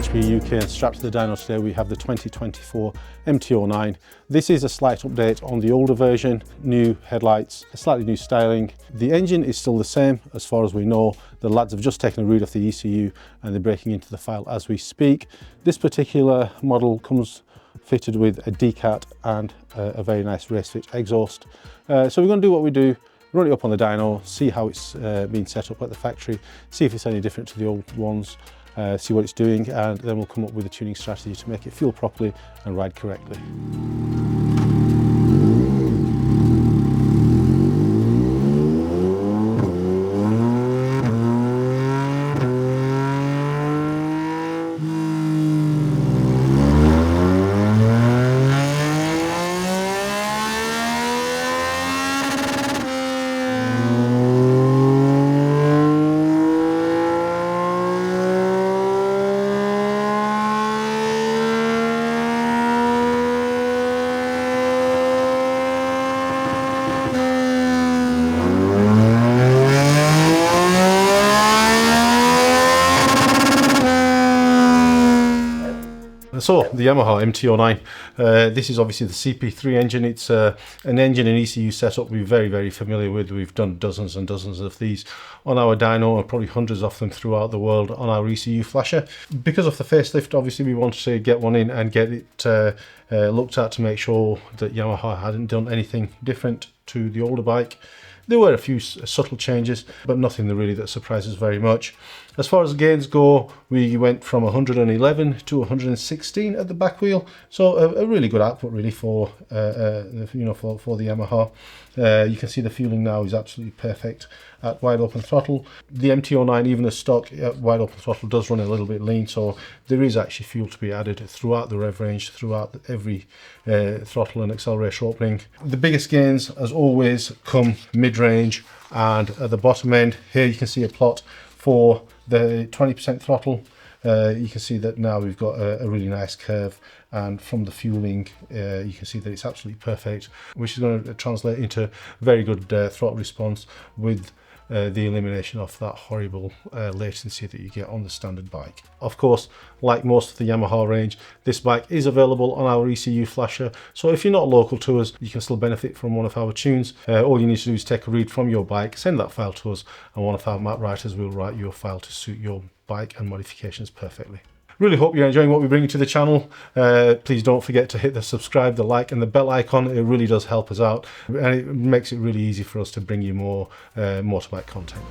BHP UK, and strapped to the dyno today we have the 2024 MT-09. This is a slight update on the older version, new headlights, a slightly new styling. The engine is still the same as far as we know. The lads have just taken a read of the ECU and they're breaking into the file as we speak. This particular model comes fitted with a decat and a very nice race fit exhaust. So we're going to do what we do, run it up on the dyno, see how it's been set up at the factory, see if it's any different to the old ones, see what it's doing, and then we'll come up with a tuning strategy to make it fuel properly and ride correctly. So the Yamaha MT-09, this is obviously the CP3 engine. It's an engine and ECU setup we're very familiar with. We've done dozens and dozens of these on our dyno, and probably hundreds of them throughout the world on our ECU Flasher. Because of the facelift, obviously we wanted to get one in and get it looked at to make sure that Yamaha hadn't done anything different to the older bike. There were a few subtle changes, but nothing really that surprises very much. As far as gains go, we went from 111 to 116 at the back wheel, so a really good output really for for the Yamaha. You can see the fueling now is absolutely perfect at wide open throttle. The MT-09, even as stock at wide open throttle, does run a little bit lean, so there is actually fuel to be added throughout the rev range, throughout every throttle and accelerator opening. The biggest gains, as always, come mid-range and at the bottom end. Here you can see a plot for the 20% throttle. You can see that now we've got a really nice curve, and from the fueling you can see that it's absolutely perfect, which is going to translate into very good throttle response with the elimination of that horrible latency that you get on the standard bike. Of course, like most of the Yamaha range, this bike is available on our ECU Flasher, so if you're not local to us, you can still benefit from one of our tunes. All you need to do is take a read from your bike, send that file to us, and one of our map writers will write your file to suit your bike and modifications perfectly. Really hope you're enjoying what we bring to the channel. Please don't forget to hit the subscribe, the like and the bell icon. It really does help us out, and it makes it really easy for us to bring you more motorbike content.